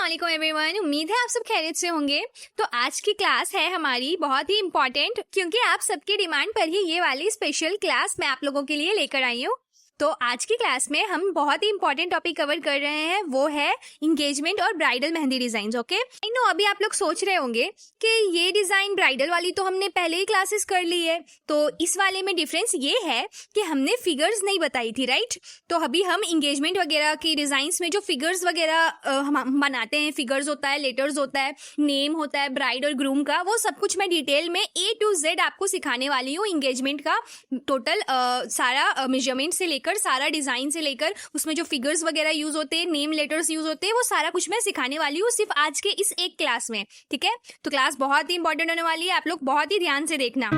अस्सलाम एवरीवन, उम्मीद है आप सब खैरियत से होंगे। तो आज की क्लास है हमारी बहुत ही इम्पोर्टेंट, क्योंकि आप सबकी डिमांड पर ही ये वाली स्पेशल क्लास मैं आप लोगों के लिए लेकर आई हूँ। तो आज की क्लास में हम बहुत ही इंपॉर्टेंट टॉपिक कवर कर रहे हैं, वो है इंगेजमेंट और bridal mehndi design. Okay, I know अभी आप लोग सोच रहे होंगे कि ये डिजाइन ब्राइडल वाली तो हमने पहले ही क्लासेस कर ली है, तो इस वाले में डिफरेंस ये है कि हमने फिगर्स नहीं बताई थी, राइट। तो अभी हम इंगेजमेंट वगैरह की डिजाइन्स में जो फिगर्स वगैरह हम बनाते हैं, फिगर्स होता है, लेटर्स होता है, नेम होता है ब्राइड और ग्रूम का, वो सब कुछ मैं डिटेल में A to Z आपको सिखाने वाली हूँ। इंगेजमेंट का टोटल सारा मेजरमेंट से लेकर, सारा डिजाइन से लेकर, उसमें जो फिगर्स वगैरह यूज होते हैं, नेम लेटर्स यूज होते हैं, वो सारा कुछ मैं सिखाने वाली हूँ सिर्फ आज के इस एक क्लास में। ठीक है, तो क्लास बहुत ही इंपॉर्टेंट होने वाली है, आप लोग बहुत ही ध्यान से देखना।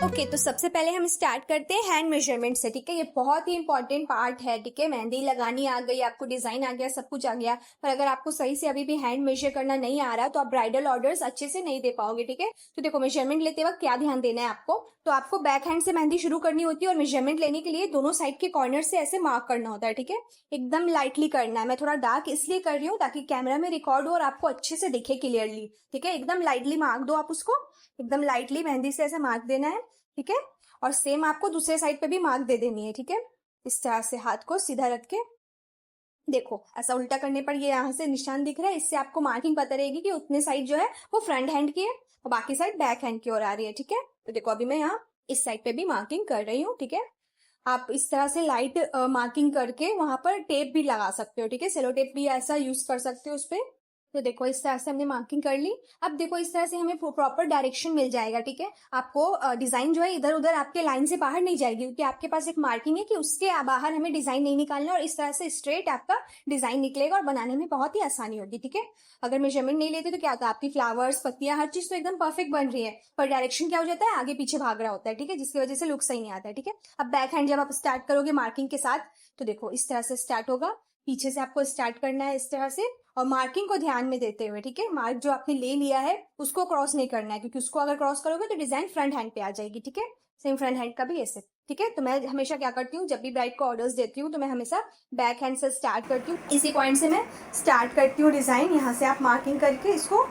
ओके, तो सबसे पहले हम स्टार्ट करते हैं हैंड मेजरमेंट से। ठीक है, ये बहुत ही इंपॉर्टेंट पार्ट है। ठीक है, मेहंदी लगानी आ गई, आपको डिजाइन आ गया, सब कुछ आ गया, पर अगर आपको सही से अभी भी हैंड मेजर करना नहीं आ रहा तो आप ब्राइडल ऑर्डर्स अच्छे से नहीं दे पाओगे। ठीक है, तो देखो मेजरमेंट लेते वक्त क्या ध्यान देना है आपको। तो आपको बैक हैंड से मेहंदी शुरू करनी होती है और मेजरमेंट लेने के लिए दोनों साइड के कॉर्नर से ऐसे मार्क करना होता है। ठीक है, एकदम लाइटली करना है। मैं थोड़ा डार्क इसलिए कर रही हूँ ताकि कैमरा में रिकॉर्ड हो और आपको अच्छे से दिखे क्लियरली। ठीक है, एकदम लाइटली मार्क दो आप उसको, एकदम लाइटली मेहंदी से ऐसे मार्क देना है। ठीक है, और सेम आपको दूसरे साइड पे भी मार्क दे देनी है। ठीक है, इस तरह से हाथ को सीधा रख के देखो, ऐसा उल्टा करने पर ये यहाँ से निशान दिख रहा है, इससे आपको मार्किंग पता रहेगी कि उतने साइड जो है वो फ्रंट हैंड की है और बाकी साइड बैक हैंड की ओर आ रही है। ठीक है, तो देखो अभी मैं यहाँ इस साइड पे भी मार्किंग कर रही हूँ। ठीक है, आप इस तरह से लाइट मार्किंग करके वहां पर टेप भी लगा सकते हो। ठीक है, सेलो टेप भी ऐसा यूज कर सकते हो उस पर। तो देखो इस तरह से हमने मार्किंग कर ली। अब देखो इस तरह से हमें प्रॉपर डायरेक्शन मिल जाएगा। ठीक है, आपको डिजाइन जो है इधर उधर आपके लाइन से बाहर नहीं जाएगी, क्योंकि आपके पास एक मार्किंग है कि उसके बाहर हमें डिजाइन नहीं निकालना, और इस तरह से स्ट्रेट आपका डिजाइन निकलेगा और बनाने में बहुत ही आसानी होगी। ठीक है, अगर मेजरमेंट नहीं लेते तो क्या होता है, आपकी फ्लावर्स, पत्तियां, हर चीज तो एकदम परफेक्ट बन रही है, पर डायरेक्शन क्या हो जाता है, आगे पीछे भाग रहा होता है। ठीक है, जिसकी वजह से लुक सही नहीं आता है। ठीक है, अब बैक हैंड जब आप स्टार्ट करोगे मार्किंग के साथ, तो देखो इस तरह से स्टार्ट होगा, पीछे से आपको स्टार्ट करना है इस तरह से, और मार्किंग को ध्यान में देते हुए। ठीक है, मार्क जो आपने ले लिया है उसको क्रॉस नहीं करना है, क्योंकि उसको अगर क्रॉस करोगे तो डिजाइन फ्रंट हैंड पे आ जाएगी। ठीक है, सेम फ्रंट हैंड का भी ऐसे। ठीक है, तो मैं हमेशा क्या करती हूँ, जब भी ब्राइड को ऑर्डर्स देती हूँ तो मैं हमेशा बैक हैंड से स्टार्ट करती हूँ। इसी पॉइंट से मैं स्टार्ट करती हूँ डिजाइन। यहाँ से आप मार्किंग करके इसको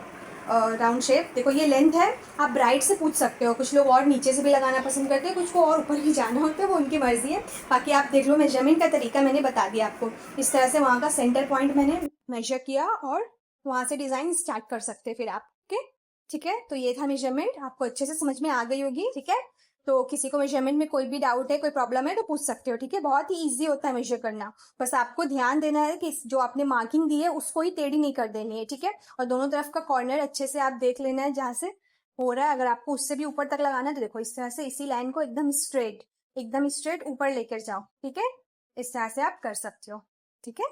राउंड शेप, देखो ये लेंथ है, आप ब्राइड से पूछ सकते हो, कुछ लोग और नीचे से भी लगाना पसंद करते हैं, कुछ को और ऊपर भी जाना होता है, वो उनकी मर्जी है। बाकी आप देख लो, मेजरमेंट का तरीका मैंने बता दिया आपको। इस तरह से वहाँ का सेंटर पॉइंट मैंने मेजर किया और वहाँ से डिजाइन स्टार्ट कर सकते हैं फिर आप। ओके, ठीक है, तो ये था मेजरमेंट, आपको अच्छे से समझ में आ गई होगी। ठीक है, तो किसी को मेजरमेंट में कोई भी डाउट है, कोई प्रॉब्लम है तो पूछ सकते हो। ठीक है, बहुत ही इजी होता है मेजर करना, बस आपको ध्यान देना है कि जो आपने मार्किंग दी है उसको ही टेढ़ी नहीं कर देनी है। ठीक है, और दोनों तरफ का कॉर्नर अच्छे से आप देख लेना है जहां से हो रहा है। अगर आपको उससे भी ऊपर तक लगाना है तो देखो इस तरह से इसी लाइन को एकदम स्ट्रेट ऊपर लेकर जाओ। ठीक है, इस तरह से आप कर सकते हो। ठीक है,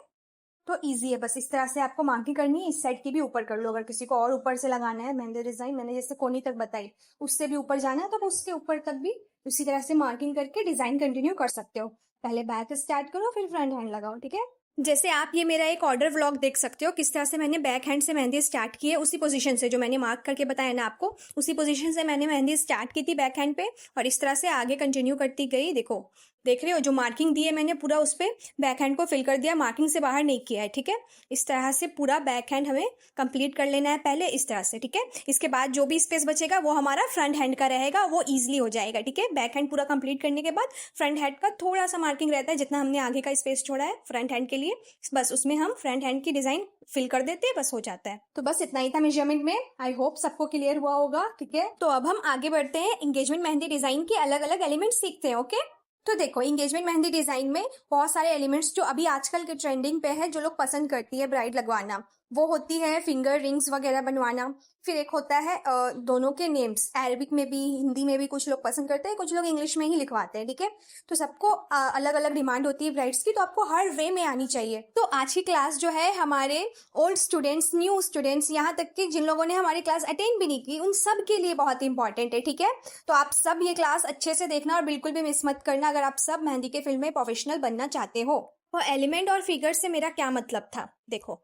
तो इजी है, बस इस तरह से आपको मार्किंग करनी है। इस साइड की भी ऊपर कर लो, अगर किसी को और ऊपर से लगाना है मेहंदी डिजाइन, मैंने जैसे कोनी तक बताई, उससे भी ऊपर जाना है तो उसके ऊपर तक भी उसी तरह से मार्किंग करके डिजाइन कंटिन्यू कर सकते हो। पहले बैक स्टार्ट करो, फिर फ्रंट हैंड लगाओ। ठीक है, जैसे आप ये मेरा एक ऑर्डर व्लॉग देख सकते हो, किस तरह से मैंने बैक हैंड से मेहंदी स्टार्ट की है, उसी पोजीशन से जो मैंने मार्क करके बताया ना आपको, उसी पोजीशन से मैंने मेहंदी स्टार्ट की थी बैक हैंड पे, और इस तरह से आगे कंटिन्यू करती गई। देखो देख रहे हो, जो मार्किंग दी है मैंने पूरा उस पर बैक हैंड को फिल कर दिया, मार्किंग से बाहर नहीं किया है। ठीक है, इस तरह से पूरा बैक हैंड हमें कंप्लीट कर लेना है पहले इस तरह से। ठीक है, इसके बाद जो भी स्पेस बचेगा वो हमारा फ्रंट हैंड का रहेगा, वो इजिली हो जाएगा। ठीक है, बैक हैंड पूरा कंप्लीट करने के बाद फ्रंट हैंड का थोड़ा सा मार्किंग रहता है, जितना हमने आगे का स्पेस छोड़ा है फ्रंट हैंड के लिए, बस उसमें हम फ्रंट हैंड की डिजाइन फिल कर देते हैं, बस हो जाता है। तो बस इतना ही था मेजरमेंट में, आई होप सबको क्लियर हुआ होगा। ठीक है, तो अब हम आगे बढ़ते हैं, एंगेजमेंट मेहंदी डिजाइन के अलग अलग एलिमेंट सीखते हैं। ओके, तो देखो एंगेजमेंट मेहंदी डिजाइन में बहुत सारे एलिमेंट्स जो अभी आजकल के ट्रेंडिंग पे है, जो लोग पसंद करती है ब्राइड लगवाना, वो होती है फिंगर रिंग्स वगैरह बनवाना। फिर एक होता है दोनों के नेम्स, अरबिक में भी हिंदी में भी कुछ लोग पसंद करते हैं, कुछ लोग इंग्लिश में ही लिखवाते हैं। ठीक है, तो सबको अलग अलग डिमांड होती है ब्राइड्स की, तो आपको हर वे में आनी चाहिए। तो आज की क्लास जो है हमारे ओल्ड स्टूडेंट्स, न्यू स्टूडेंट्स, यहाँ तक कि जिन लोगों ने हमारी क्लास अटेंड भी नहीं की, उन सब के लिए बहुत इंपॉर्टेंट है। ठीक है, तो आप सब ये क्लास अच्छे से देखना और बिल्कुल भी मिस मत करना, अगर आप सब मेहंदी के फील्ड में प्रोफेशनल बनना चाहते हो। तो एलिमेंट और फिगर से मेरा क्या मतलब था, देखो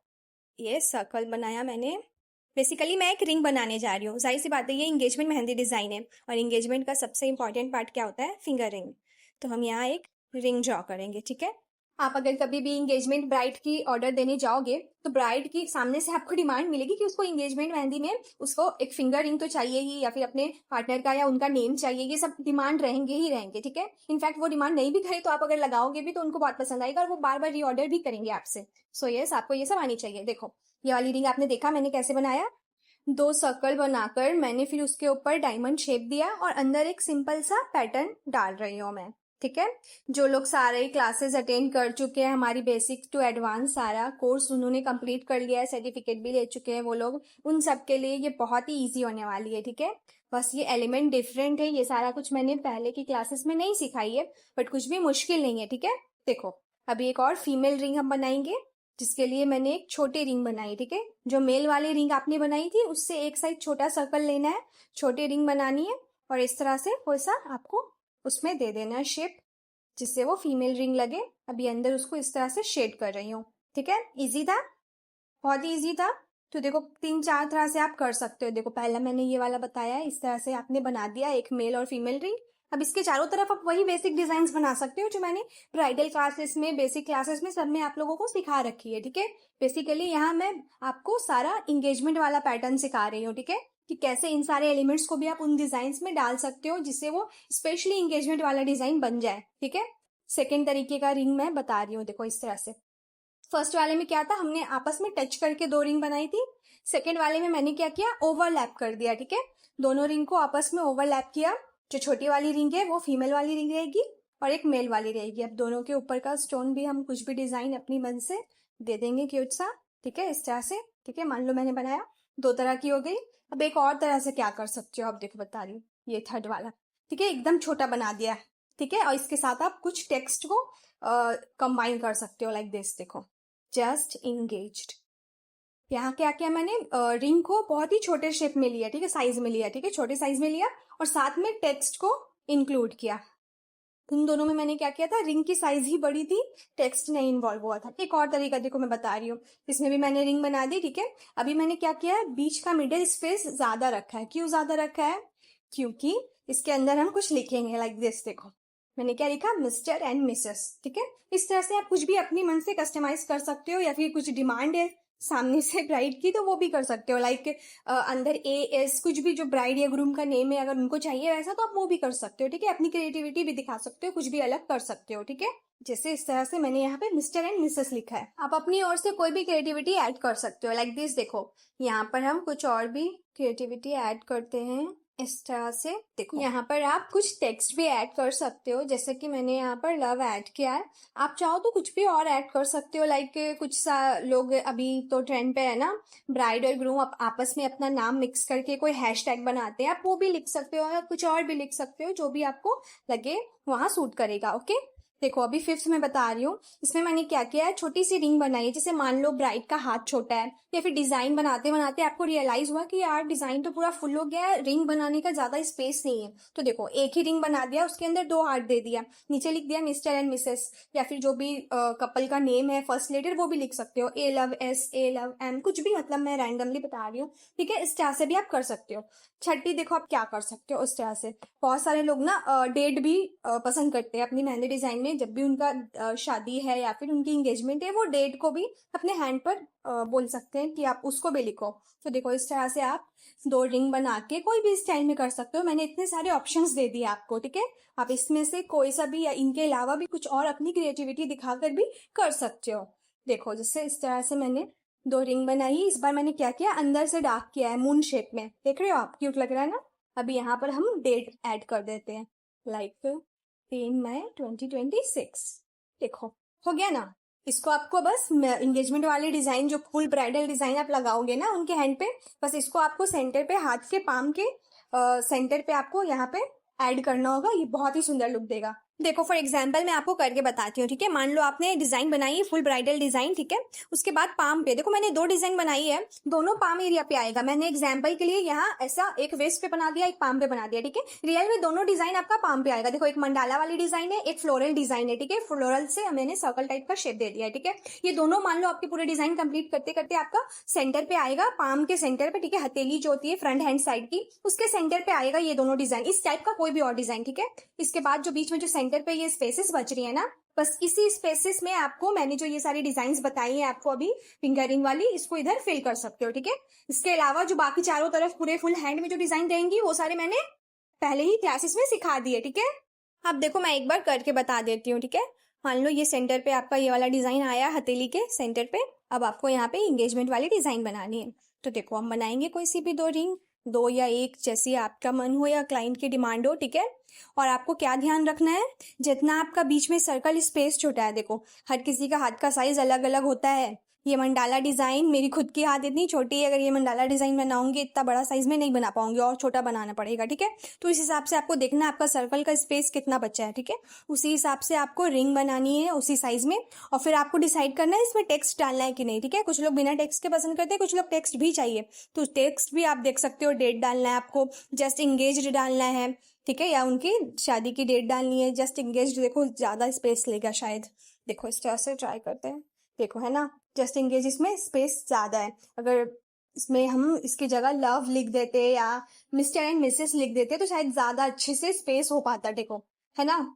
ये सर्कल बनाया मैंने, बेसिकली मैं एक रिंग बनाने जा रही हूँ। जाहिर सी बात है ये एंगेजमेंट मेहंदी डिजाइन है, और एंगेजमेंट का सबसे इंपॉर्टेंट पार्ट क्या होता है, फिंगर रिंग। तो हम यहाँ एक रिंग ड्रॉ करेंगे, ठीक है। आप अगर कभी भी इंगेजमेंट ब्राइड की ऑर्डर देने जाओगे तो ब्राइड की सामने से आपको डिमांड मिलेगी कि उसको इंगेजमेंट मेहंदी में उसको एक फिंगर रिंग तो चाहिए ही, या फिर अपने पार्टनर का या उनका नेम चाहिए, ये सब डिमांड रहेंगे ही रहेंगे, ठीक है। इनफैक्ट वो डिमांड नहीं भी करे तो आप अगर लगाओगे भी तो उनको बहुत पसंद आएगा और वो बार बार रीऑर्डर भी करेंगे आपसे। सो यस, आपको ये सब आनी चाहिए। देखो ये वाली रिंग आपने देखा मैंने कैसे बनाया, 2 सर्कल बनाकर मैंने फिर उसके ऊपर डायमंड शेप दिया और अंदर एक सिंपल सा पैटर्न डाल रही हूँ मैं, ठीक है। जो लोग सारे क्लासेस अटेंड कर चुके हैं, हमारी बेसिक टू एडवांस सारा कोर्स उन्होंने कंप्लीट कर लिया है, सर्टिफिकेट भी ले चुके हैं वो लोग, उन सब के लिए ये बहुत ही इजी होने वाली है, ठीक है। बस ये एलिमेंट डिफरेंट है, ये सारा कुछ मैंने पहले की क्लासेस में नहीं सिखाई है, बट कुछ भी मुश्किल नहीं है, ठीक है। देखो अभी एक और फीमेल रिंग हम बनाएंगे, जिसके लिए मैंने एक छोटी रिंग बनाई, ठीक है। जो मेल वाली रिंग आपने बनाई थी उससे एक साइड छोटा सर्कल लेना है, छोटी रिंग बनानी है और इस तरह से वैसा आपको उसमें दे देना है शेप, जिससे वो फीमेल रिंग लगे। अभी अंदर उसको इस तरह से शेड कर रही हूँ, ठीक है। इजी था, बहुत ही इजी था। तो देखो 3-4 तरह से आप कर सकते हो। देखो पहला मैंने ये वाला बताया है, इस तरह से आपने बना दिया एक मेल और फीमेल रिंग। अब इसके चारों तरफ आप वही बेसिक डिजाइन बना सकते हो जो मैंने ब्राइडल क्लासेस में, बेसिक क्लासेस में सब में आप लोगों को सिखा रखी है, ठीक है। बेसिकली यहाँ मैं आपको सारा इंगेजमेंट वाला पैटर्न सिखा रही हूँ, ठीक है, कि कैसे इन सारे एलिमेंट्स को भी आप उन डिजाइन में डाल सकते हो जिससे वो स्पेशली इंगेजमेंट वाला डिजाइन बन जाए, ठीक है। सेकेंड तरीके का रिंग मैं बता रही हूँ, देखो इस तरह से। फर्स्ट वाले में क्या था, हमने आपस में टच करके 2 रिंग बनाई थी। सेकेंड वाले में मैंने क्या किया, ओवरलैप कर दिया, ठीक है। दोनों रिंग को आपस में ओवरलैप किया। जो छोटी वाली रिंग है वो फीमेल वाली रिंग रहेगी और एक मेल वाली रहेगी। अब दोनों के ऊपर का स्टोन भी हम कुछ भी डिजाइन अपनी मन से दे देंगे क्यूट सा, ठीक है, इस तरह से, ठीक है। मान लो मैंने बनाया 2 तरह की हो गई। अब एक और तरह से क्या कर सकते हो, अब देखो बता रही हूँ, ये थर्ड वाला, ठीक है, एकदम छोटा बना दिया, ठीक है। और इसके साथ आप कुछ टेक्स्ट को कंबाइन कर सकते हो लाइक दिस, देखो जस्ट इंगेज्ड। यहाँ क्या किया मैंने, रिंग को बहुत ही छोटे शेप में लिया, ठीक है, साइज में लिया, ठीक है, छोटे साइज में लिया और साथ में टेक्स्ट को इंक्लूड किया। इन दोनों में मैंने क्या किया था, रिंग की साइज ही बड़ी थी, टेक्स्ट नहीं इन्वॉल्व हुआ था। एक और तरीका देखो मैं बता रही हूँ, इसमें भी मैंने रिंग बना दी, ठीक है। अभी मैंने क्या किया है, बीच का मिडिल स्पेस ज्यादा रखा है। क्यों ज्यादा रखा है, क्योंकि इसके अंदर हम कुछ लिखेंगे लाइक दिस, देखो मैंने क्या लिखा, मिस्टर एंड मिसेस, ठीक है। इस तरह से आप कुछ भी अपनी मन से कस्टमाइज कर सकते हो, या फिर कुछ डिमांड है सामने से ब्राइड की तो वो भी कर सकते हो, लाइक अंदर AS कुछ भी जो ब्राइड या ग्रूम का नेम है अगर उनको चाहिए वैसा तो आप वो भी कर सकते हो, ठीक है। अपनी क्रिएटिविटी भी दिखा सकते हो, कुछ भी अलग कर सकते हो, ठीक है। जैसे इस तरह से मैंने यहाँ पे मिस्टर एंड मिसेस लिखा है। आप अपनी ओर से कोई भी क्रिएटिविटी ऐड कर सकते हो लाइक दिस, देखो यहाँ पर हम कुछ और भी क्रिएटिविटी ऐड करते हैं इस तरह से। देखो यहाँ पर आप कुछ टेक्स्ट भी ऐड कर सकते हो, जैसे कि मैंने यहाँ पर लव ऐड किया है। आप चाहो तो कुछ भी और ऐड कर सकते हो, लाइक कुछ सा लोग अभी तो ट्रेंड पे है ना, ब्राइड और ग्रूम आपस में अपना नाम मिक्स करके कोई हैशटैग बनाते हैं, आप वो भी लिख सकते हो या कुछ और भी लिख सकते हो, जो भी आपको लगे वहां सूट करेगा, ओके। देखो अभी 5th में बता रही हूँ, इसमें मैंने क्या किया है, छोटी सी रिंग बनाई है। जैसे मान लो ब्राइड का हाथ छोटा है, या फिर डिजाइन बनाते बनाते आपको रियलाइज हुआ कि यार डिजाइन तो पूरा फुल हो गया है, रिंग बनाने का ज्यादा स्पेस नहीं है, तो देखो एक ही रिंग बना दिया, उसके अंदर 2 हार्ट दे दिया, नीचे लिख दिया मिस्टर एंड मिसेस, या फिर जो भी कपल का नेम है फर्स्ट लेटर वो भी लिख सकते हो, A love S, A love M, कुछ भी, मतलब मैं रैंडमली बता रही हूँ, ठीक है। इस तरह से भी आप कर सकते हो। छठी देखो आप क्या कर सकते हो उस तरह से, बहुत सारे लोग ना डेट भी पसंद करते हैं अपनी मेहंदी डिजाइन में, जब भी उनका शादी है या फिर उनकी एंगेजमेंट है, वो डेट को भी अपने हैंड पर बोल सकते हैं कि आप उसको भी लिखो। तो देखो इस तरह से आप 2 रिंग बना के कोई भी स्टाइल में कर सकते हो। मैंने इतने सारे ऑप्शंस दे दिए आपको, ठीक है। आप इसमें से कोई सा भी या इनके अलावा भी कुछ और अपनी क्रिएटिविटी दिखाकर भी कर सकते हो। देखो जैसे इस तरह से मैंने 2 रिंग बनाई। इस बार मैंने क्या किया, अंदर से डार्क किया है मून शेप में, देख रहे हो आप, क्यूट लग रहा है ना। अभी यहाँ पर हम डेट ऐड कर देते हैं, लाइक 3 मई 2026। देखो हो गया ना। इसको आपको बस एंगेजमेंट वाले डिजाइन, जो फुल ब्राइडल डिजाइन आप लगाओगे ना उनके हैंड पे, बस इसको आपको सेंटर पे, हाथ के पाम के सेंटर पे आपको यहाँ पे ऐड करना होगा। ये बहुत ही सुंदर लुक देगा। देखो फॉर एग्जाम्पल मैं आपको करके बताती हूँ, ठीक है। मान लो आपने डिजाइन बनाई है फुल ब्राइडल डिजाइन, ठीक है। उसके बाद पाम पे देखो मैंने 2 डिजाइन बनाई है, दोनों पाम एरिया पे आएगा। मैंने एग्जाम्पल के लिए यहाँ ऐसा एक वेस्ट पे बना दिया, एक पाम पे बना दिया, ठीक है। रियल में दोनों डिजाइन आपका पाम पे आएगा। देखो एक मंडाला वाली डिजाइन है, एक फ्लोरल डिजाइन है, ठीक है। फ्लोरल से मैंने सर्कल टाइप का शेप दे दिया है, ठीक है। ये दोनों मान लो आपके पूरे डिजाइन कंप्लीट करते करते आपका सेंटर पे आएगा, पाम के सेंटर पे, ठीक है। हथेली जो होती है फ्रंट हैंड साइड की, उसके सेंटर पे आएगा ये दोनों डिजाइन, इस टाइप का कोई भी और डिजाइन, ठीक है। इसके बाद जो बीच में जो सेंटर पे ये स्पेसेस बच रही है ना, बस इसी स्पेसेस में आपको मैंने जो ये सारी डिजाइन बताई है आपको अभी फिंगरिंग वाली, इसको इधर फिल कर सकते हो, ठीक है। इसके अलावा जो बाकी चारों तरफ पूरे फुल हैंड में जो डिजाइन रहेंगी वो सारे मैंने पहले ही क्लासेस में सिखा दिए, ठीक है। अब देखो मैं एक बार करके बता देती हूँ, ठीक है। मान लो ये सेंटर पे आपका ये वाला डिजाइन आया हथेली के सेंटर पे, अब आपको यहाँ पे एंगेजमेंट वाली डिजाइन बनानी है। तो देखो हम बनाएंगे कोई सी भी 2 रिंग, 2 या 1 जैसी आपका मन हो या क्लाइंट की डिमांड हो, ठीक है। और आपको क्या ध्यान रखना है, जितना आपका बीच में सर्कल स्पेस छोटा है, देखो हर किसी का हाथ का साइज अलग अलग होता है। ये मंडाला डिजाइन, मेरी खुद की हाथ इतनी छोटी है, अगर ये मंडाला डिजाइन बनाऊंगी इतना बड़ा साइज में नहीं बना पाऊंगी और छोटा बनाना पड़ेगा, ठीक है। तो इस हिसाब से आपको देखना आपका सर्कल का स्पेस कितना बचा है, ठीक है। उसी हिसाब से आपको रिंग बनानी है उसी साइज में, और फिर आपको डिसाइड करना है इसमें टेक्स्ट डालना है कि नहीं, ठीक है। कुछ लोग बिना टेक्स्ट के पसंद करते हैं, कुछ लोग टेक्स्ट भी चाहिए, तो टेक्स्ट भी आप देख सकते हो। डेट डालना है आपको, जस्ट इंगेज्ड डालना है, ठीक है, या उनकी शादी की डेट डालनी है। जस्ट इंगेज्ड देखो ज्यादा स्पेस लेगा शायद, देखो इस तरह से ट्राई करते हैं, देखो है ना, जस्ट इंगेज इसमें स्पेस ज्यादा है। अगर इसमें हम इसकी जगह लव लिख देते या मिस्टर एंड मिसेस लिख देते तो शायद ज्यादा अच्छे से स्पेस हो पाता, देखो है ना।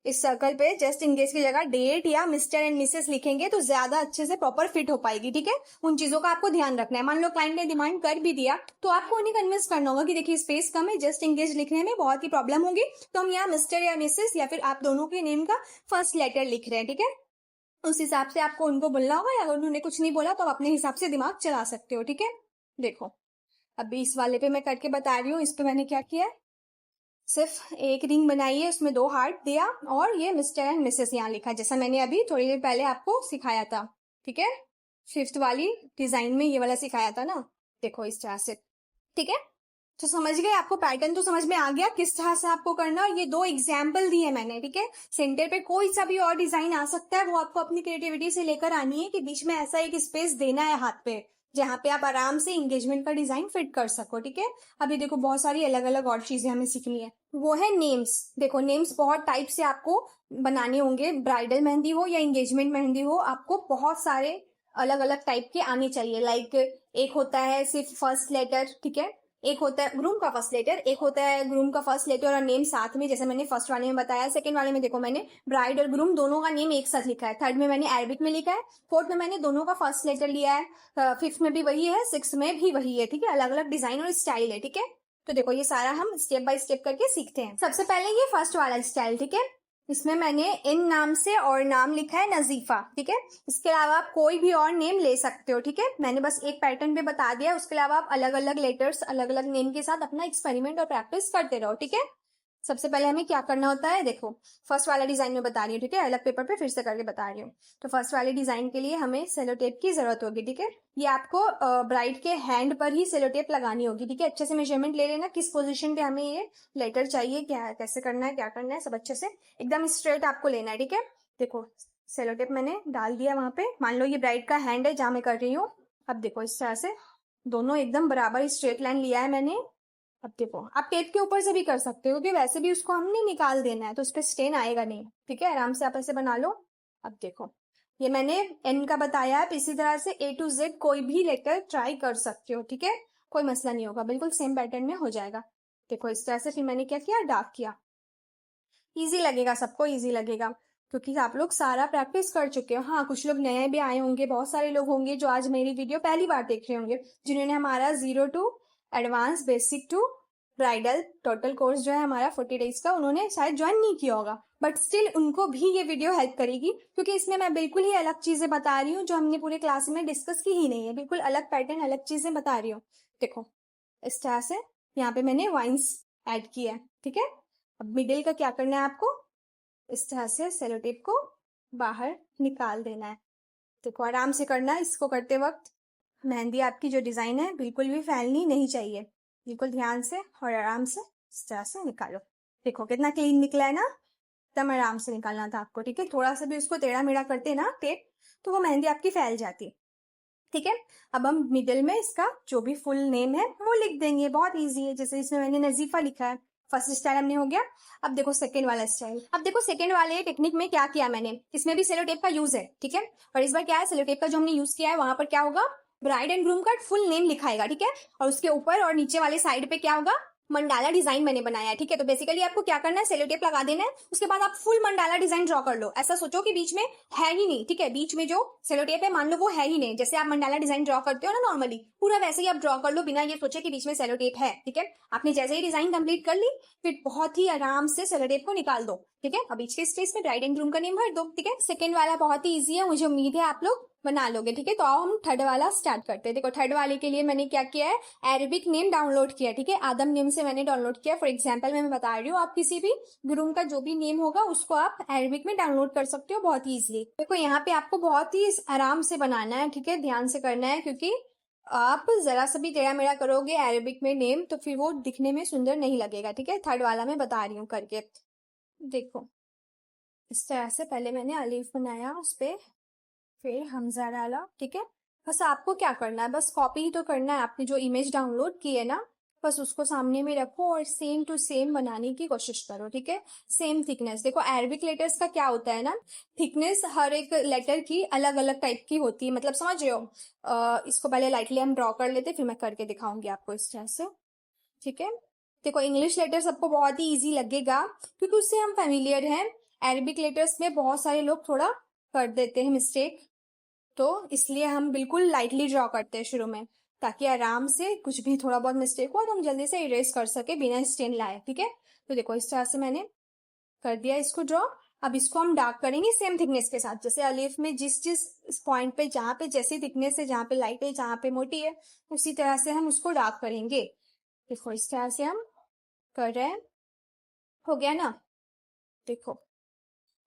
इस सर्कल पे जस्ट इंगेज की जगह डेट या मिस्टर एंड मिसेस लिखेंगे तो ज्यादा अच्छे से प्रॉपर फिट हो पाएगी, ठीक है। उन चीजों का आपको ध्यान रखना है। मान लो क्लाइंट ने डिमांड कर भी दिया तो आपको उन्हें कन्विंस करना होगा कि देखिए स्पेस कम है, जस्ट इंगेज लिखने में बहुत ही प्रॉब्लम होगी, तो हम यहाँ मिस्टर या मिसेस या फिर आप दोनों के नेम का फर्स्ट लेटर लिख रहे हैं, ठीक है। उस हिसाब से आपको उनको बोलना होगा, या अगर उन्होंने कुछ नहीं बोला तो आप अपने हिसाब से दिमाग चला सकते हो, ठीक है। देखो अभी इस वाले पे मैं करके बता रही हूँ। इस पे मैंने क्या किया है, सिर्फ एक रिंग बनाई है, उसमें 2 हार्ट दिया और ये मिस्टर एंड मिसेस यहाँ लिखा, जैसा मैंने अभी थोड़ी देर पहले आपको सिखाया था, ठीक है। 5th वाली डिजाइन में ये वाला सिखाया था ना, देखो इस तरह से, ठीक है। तो समझ गए, आपको पैटर्न तो समझ में आ गया किस तरह से आपको करना। और ये 2 एग्जाम्पल दिए मैंने, ठीक है। सेंटर पे कोई सा भी और डिजाइन आ सकता है, वो आपको अपनी क्रिएटिविटी से लेकर आनी है कि बीच में ऐसा एक स्पेस देना है हाथ पे जहाँ पे आप आराम से एंगेजमेंट का डिजाइन फिट कर सको, ठीक है। अभी देखो बहुत सारी अलग अलग और चीजें हमें सीखनी है, वो है नेम्स। देखो नेम्स बहुत टाइप से आपको बनाने होंगे, ब्राइडल मेहंदी हो या एंगेजमेंट मेहंदी हो, आपको बहुत सारे अलग अलग टाइप के आने चाहिए। लाइक एक होता है सिर्फ फर्स्ट लेटर, ठीक है, एक होता है ग्रूम का फर्स्ट लेटर, एक होता है ग्रूम का फर्स्ट लेटर और नेम साथ में, जैसे मैंने फर्स्ट वाले में बताया। सेकंड वाले में देखो मैंने ब्राइड और ग्रूम दोनों का नेम एक साथ लिखा है। थर्ड में मैंने अरबिक में लिखा है। फोर्थ में मैंने दोनों का फर्स्ट लेटर लिया है। 5th में भी वही है, 6th में भी वही है, ठीक है। अलग अलग डिजाइन और स्टाइल है, ठीक है। तो देखो ये सारा हम स्टेप बाय स्टेप करके सीखते हैं। सबसे पहले ये फर्स्ट वाला स्टाइल, ठीक है। इसमें मैंने इन नाम से और नाम लिखा है नजीफा, ठीक है। इसके अलावा आप कोई भी और नेम ले सकते हो, ठीक है। मैंने बस एक पैटर्न पे बता दिया, उसके अलावा आप अलग अलग लेटर्स अलग अलग नेम के साथ अपना एक्सपेरिमेंट और प्रैक्टिस करते रहो, ठीक है। सबसे पहले हमें क्या करना होता है, देखो फर्स्ट वाला डिजाइन में बता रही हूँ, ठीक है, अलग पेपर पे फिर से करके बता रही हूँ। तो फर्स्ट वाले डिजाइन के लिए हमें सेलो टेप की जरूरत होगी, ठीक है। ये आपको ब्राइड के हैंड पर ही सेलो टेप लगानी होगी, ठीक है। अच्छे से मेजरमेंट ले लेना किस पोजीशन पे हमें ये लेटर चाहिए, क्या कैसे करना है, क्या करना है, सब अच्छे से एकदम स्ट्रेट आपको लेना है, ठीक है। देखो सेलो टेप मैंने डाल दिया वहां पे। मान लो ये ब्राइड का हैंड है जहां मैं कर रही हूँ। अब देखो इस तरह से दोनों एकदम बराबर स्ट्रेट लाइन लिया है मैंने। अब देखो आप टेप के ऊपर से भी कर सकते हो क्योंकि वैसे भी उसको हमने निकाल देना है तो उस पर स्टेन आएगा नहीं, ठीक है। आराम से आप ऐसे बना लो। अब देखो ये मैंने एन का बताया है, इसी तरह से A to Z कोई भी लेटर ट्राई कर सकते हो, ठीक है। कोई मसला नहीं होगा, बिल्कुल सेम पैटर्न में हो जाएगा। देखो इस तरह से फिर मैंने क्या किया, डार्क किया। इजी लगेगा, सबको इजी लगेगा क्योंकि आप लोग सारा प्रैक्टिस कर चुके हो। हाँ कुछ लोग नए भी आए होंगे, बहुत सारे लोग होंगे जो आज मेरी वीडियो पहली बार देख रहे होंगे, जिन्होंने हमारा 0 to advance basic to bridal total course जो है हमारा 40 डेज का, उन्होंने शायद ज्वाइन नहीं किया होगा, बट स्टिल उनको भी ये वीडियो हेल्प करेगी क्योंकि इसमें मैं बिल्कुल ही अलग चीजें बता रही हूँ जो हमने पूरे क्लास में डिस्कस की ही नहीं है। बिल्कुल अलग पैटर्न अलग चीजें बता रही हूँ। देखो इस तरह से यहाँ पे मैंने वाइन्स ऐड किया है, ठीक है। अब मिडिल का क्या करना है आपको, इस तरह से सेलो टेप को बाहर निकाल देना है। देखो आराम से करना है। इसको करते वक्त मेहंदी आपकी जो डिजाइन है बिल्कुल भी फैलनी नहीं चाहिए, बिल्कुल ध्यान से और आराम से इस तरह से निकालो। देखो कितना क्लीन निकला है ना, एकदम आराम से निकालना था आपको, ठीक है। थोड़ा सा भी उसको टेढ़ा मेढ़ा करते ना टेप तो वो मेहंदी आपकी फैल जाती, ठीक है। अब हम मिडिल में इसका जो भी फुल नेम है वो लिख देंगे, बहुत इजी है। जैसे इसमें मैंने नजीफा लिखा है, फर्स्ट स्टाइल हमने हो गया। अब देखो सेकंड वाला स्टाइल। अब देखो सेकंड वाले टेक्निक में क्या किया मैंने, इसमें भी सेलो टेप का यूज है, ठीक है। और इस बार क्या है, सेलो टेप का जो हमने यूज किया है वहां पर क्या होगा, ब्राइड एंड ग्रूम का फुल नेम लिखाएगा, ठीक है। और उसके ऊपर और नीचे वाले साइड पे क्या होगा, मंडाला डिजाइन मैंने बनाया है, ठीक है। तो बेसिकली आपको क्या करना है, सेलो टेप लगा देना है, उसके बाद आप फुल मंडाला डिजाइन ड्रॉ कर लो। ऐसा सोचो कि बीच में है ही नहीं, ठीक है, बीच में जो सेलो टेप है मान लो वो है ही नहीं। जैसे आप मंडाला डिजाइन ड्रॉ करते हो ना नॉर्मली, पूरा वैसे ही आप ड्रॉ कर लो बिना ये सोचे कि बीच में सेलो टेप है, ठीक है। आपने जैसे ही डिजाइन कंप्लीट कर ली, फिर बहुत ही आराम से सेलो टेप को निकाल दो, ठीक है। अब बीच के स्पेस में ब्राइड एंड ग्रूम का नेम भर दो, ठीक है। सेकंड वाला बहुत ही ईजी है, मुझे उम्मीद है आप लोग बना लोगे, ठीक है। तो आओ हम थर्ड वाला स्टार्ट करते हैं। देखो थर्ड वाले के लिए मैंने क्या किया है, अरेबिक नेम डाउनलोड किया, ठीक है। आदम नेम से मैंने डाउनलोड किया। फॉर एग्जांपल मैं बता रही हूँ, आप किसी भी ग्रूम का जो भी नेम होगा उसको आप अरेबिक में डाउनलोड कर सकते हो बहुत ही इजीली। देखो यहाँ पे आपको बहुत ही आराम से बनाना है, ठीक है, ध्यान से करना है, क्योंकि आप जरा सा भी टेढ़ा मेढ़ा करोगे अरेबिक में नेम तो फिर वो दिखने में सुंदर नहीं लगेगा, ठीक है। थर्ड वाला मैं बता रही हूँ करके। देखो इस तरह से पहले मैंने अलीफ बनाया, उस पे फिर हमजा डाला, ठीक है। बस आपको क्या करना है, बस कॉपी ही तो करना है, आपने जो इमेज डाउनलोड की है ना, बस उसको सामने में रखो और सेम टू सेम बनाने की कोशिश करो, ठीक है। सेम थिकनेस, देखो अरबिक लेटर्स का क्या होता है ना, थिकनेस हर एक लेटर की अलग अलग टाइप की होती है, मतलब समझ रहे हो। इसको पहले लाइटली हम ड्रॉ कर लेते, फिर मैं करके दिखाऊंगी आपको इस तरह से, ठीक है। देखो इंग्लिश लेटर सबको बहुत ही ईजी लगेगा क्योंकि उससे हम फेमिलियर हैं। अरबिक लेटर्स में बहुत सारे लोग थोड़ा कर देते हैं मिस्टेक, तो इसलिए हम बिल्कुल लाइटली ड्रॉ करते हैं शुरू में, ताकि आराम से कुछ भी थोड़ा बहुत मिस्टेक हुआ तो हम जल्दी से इरेज कर सके बिना स्टेन लाए, ठीक है। तो देखो इस तरह से मैंने कर दिया इसको ड्रॉ। अब इसको हम डार्क करेंगे सेम थिकनेस के साथ, जैसे अलिफ में जिस जिस पॉइंट पे जहाँ पे जैसी थिकनेस है, जहाँ पे लाइट है, जहाँ पे मोटी है, उसी तरह से हम उसको डार्क करेंगे। देखो इस तरह से हम कर रहे हैं, हो गया ना। देखो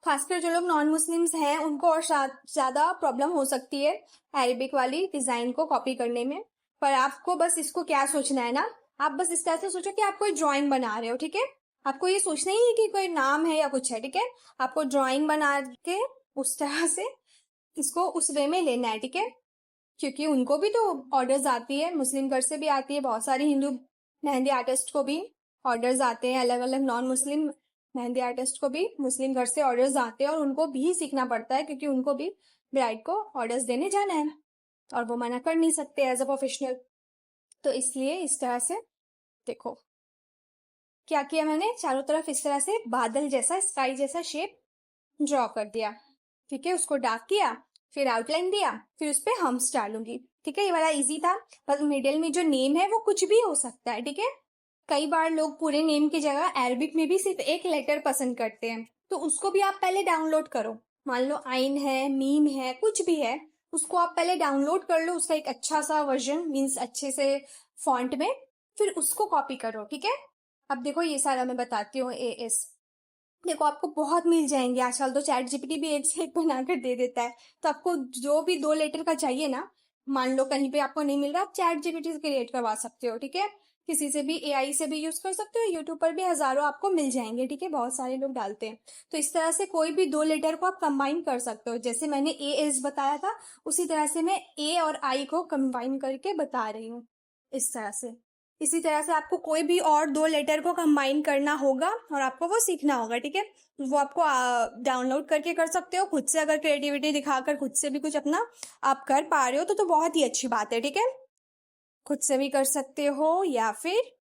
खासकर जो लोग नॉन मुस्लिम्स हैं उनको और ज्यादा प्रॉब्लम हो सकती है अरेबिक वाली डिजाइन को कॉपी करने में, पर आपको बस इसको क्या सोचना है ना, आप बस इस तरह से सोचो कि आप कोई ड्राइंग बना रहे हो, ठीक है। आपको ये सोचना ही है कि कोई नाम है या कुछ है, ठीक है। आपको ड्राइंग बना के उस तरह से इसको उस वे में लेना है, ठीक है। क्योंकि उनको भी तो ऑर्डर्स आती है, मुस्लिम घर से भी आती है, बहुत सारे हिंदू मेहंदी आर्टिस्ट को भी ऑर्डर्स आते हैं, अलग अलग नॉन मुस्लिम मेहंदी आर्टिस्ट को भी मुस्लिम घर से ऑर्डर्स आते हैं, और उनको भी सीखना पड़ता है क्योंकि उनको भी ब्राइड को ऑर्डर्स देने जाना है और वो मना कर नहीं सकते एज अ प्रोफेशनल। तो इसलिए इस तरह से देखो क्या किया मैंने, चारों तरफ इस तरह से बादल जैसा स्काई जैसा शेप ड्रॉ कर दिया, ठीक है। उसको डार्क किया, फिर आउटलाइन दिया, फिर उस पर हम्स डालूंगी, ठीक है। ये वाला इजी था। बस मिडिल में जो नेम है वो कुछ भी हो सकता है, ठीक है। कई बार लोग पूरे नेम की जगह अरबिक में भी सिर्फ एक लेटर पसंद करते हैं, तो उसको भी आप पहले डाउनलोड करो। मान लो आइन है, मीम है, कुछ भी है, उसको आप पहले डाउनलोड कर लो, उसका एक अच्छा सा वर्जन मीन्स अच्छे से फॉन्ट में, फिर उसको कॉपी करो, ठीक है। अब देखो ये सारा मैं बताती हूँ एएस। देखो आपको बहुत मिल जाएंगे, आजकल तो चैट जीपीटी भी एक से एक बनाकर दे देता है। तो आपको जो भी 2 लेटर का चाहिए ना, मान लो कहीं पे आपको नहीं मिल रहा, आप चैट जीपीटी से क्रिएट करवा सकते हो, ठीक है। किसी से भी एआई से भी यूज कर सकते हो, यूट्यूब पर भी हजारों आपको मिल जाएंगे, ठीक है, बहुत सारे लोग डालते हैं। तो इस तरह से कोई भी 2 लेटर को आप कंबाइन कर सकते हो, जैसे मैंने ए एस बताया था उसी तरह से मैं ए और आई को कंबाइन करके बता रही हूँ इस तरह से। इसी तरह से आपको कोई भी और 2 लेटर को कंबाइन करना होगा और आपको वो सीखना होगा, ठीक है। वो आपको डाउनलोड करके कर सकते हो खुद से, अगर क्रिएटिविटी दिखाकर खुद से भी कुछ अपना आप कर पा रहे हो तो बहुत ही अच्छी बात है, ठीक है। खुद से भी कर सकते हो या फिर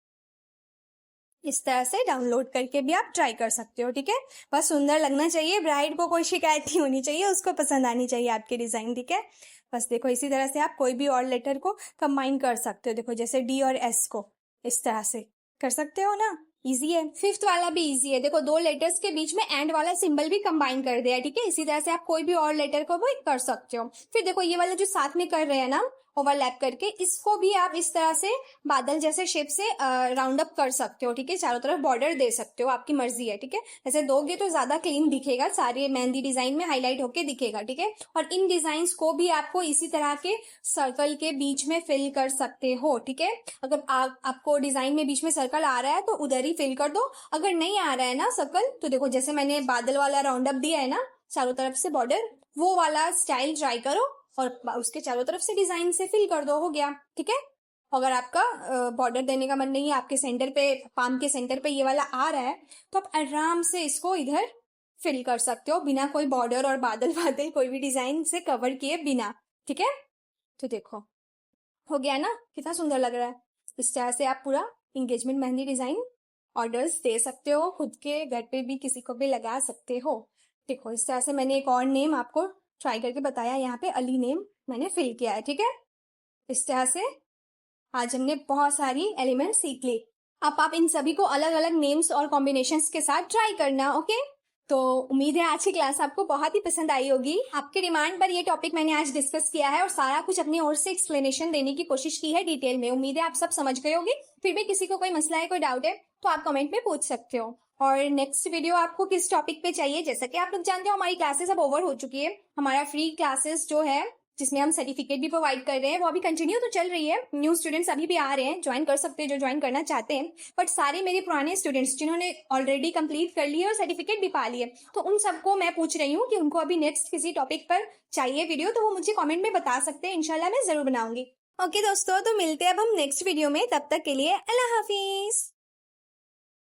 इस तरह से डाउनलोड करके भी आप ट्राई कर सकते हो, ठीक है। बस सुंदर लगना चाहिए, ब्राइड को कोई शिकायत नहीं होनी चाहिए, उसको पसंद आनी चाहिए आपकी डिजाइन, ठीक है। बस देखो इसी तरह से आप कोई भी और लेटर को कंबाइन कर सकते हो, देखो जैसे डी और एस को इस तरह से कर सकते हो ना, इजी है। फिफ्थ वाला भी इजी है, देखो 2 लेटर्स के बीच में एंड वाला सिंबल भी कंबाइन कर दिया है, ठीक है। इसी तरह से आप कोई भी और लेटर को भी कर सकते हो। फिर देखो ये वाला जो साथ में कर रहे हैं ना ओवरलैप करके, इसको भी आप इस तरह से बादल जैसे शेप से राउंड अप कर सकते हो, ठीक है। चारों तरफ बॉर्डर दे सकते हो, आपकी मर्जी है, ठीक है। ऐसे दोगे तो ज्यादा क्लीन दिखेगा, सारे मेहंदी डिजाइन में हाईलाइट होके दिखेगा, ठीक है। और इन डिजाइन को भी आपको इसी तरह के सर्कल के बीच में फिल कर सकते हो, ठीक है। अगर आपको डिजाइन में बीच में सर्कल आ रहा है तो उधर ही फिल कर दो, अगर नहीं आ रहा है ना सर्कल तो देखो जैसे मैंने बादल वाला राउंड अप दिया है ना चारों तरफ से बॉर्डर, वो वाला स्टाइल ट्राई करो और उसके चारों तरफ से डिजाइन से फिल कर दो, हो गया, ठीक है। अगर आपका बॉर्डर देने का मन नहीं है, आपके सेंटर पे पाम के सेंटर पे ये वाला आ रहा है, तो आप आराम से इसको इधर फिल कर सकते हो बिना कोई बॉर्डर और बादल बादल कोई भी डिजाइन से कवर किए बिना, ठीक है। तो देखो हो गया ना, कितना सुंदर लग रहा है। इस तरह से आप पूरा एंगेजमेंट मेहंदी डिजाइन ऑर्डर्स दे सकते हो, खुद के घर पे भी किसी को भी लगा सकते हो। देखो इस तरह से मैंने एक और नेम आपको ट्राई करके बताया, यहाँ पे अली नेम मैंने फिल किया है, ठीक है। इस तरह से आज हमने बहुत सारी एलिमेंट सीख ली। अब आप इन सभी को अलग अलग नेम्स और कॉम्बिनेशंस के साथ ट्राई करना, ओके। तो उम्मीद है आज की क्लास आपको बहुत ही पसंद आई होगी। आपके डिमांड पर ये टॉपिक मैंने आज डिस्कस किया है और सारा कुछ अपनी ओर से एक्सप्लेनेशन देने की कोशिश की है डिटेल में। उम्मीद है आप सब समझ गए होंगे। फिर भी किसी को कोई मसला है, कोई डाउट है तो आप कमेंट में पूछ सकते हो। और नेक्स्ट वीडियो आपको किस टॉपिक पे चाहिए, जैसा कि आप लोग जानते हो हमारी क्लासेस अब ओवर हो चुकी है। हमारा फ्री क्लासेस जो है जिसमें हम सर्टिफिकेट भी प्रोवाइड कर रहे हैं वो अभी कंटिन्यू तो चल रही है। न्यू स्टूडेंट्स अभी भी आ रहे हैं, ज्वाइन कर सकते हैं जो ज्वाइन करना चाहते हैं। बट सारे मेरे पुराने स्टूडेंट्स जिन्होंने ऑलरेडी कंप्लीट कर लिए और सर्टिफिकेट भी पा लिए, तो उन सबको मैं पूछ रही हूँ कि उनको अभी नेक्स्ट किसी टॉपिक पर चाहिए वीडियो, तो वो मुझे कॉमेंट में बता सकते हैं। इंशाल्लाह मैं जरूर बनाऊंगी। ओके दोस्तों, तो मिलते हैं अब हम नेक्स्ट वीडियो में। तब तक के लिए अल्लाह हाफिज।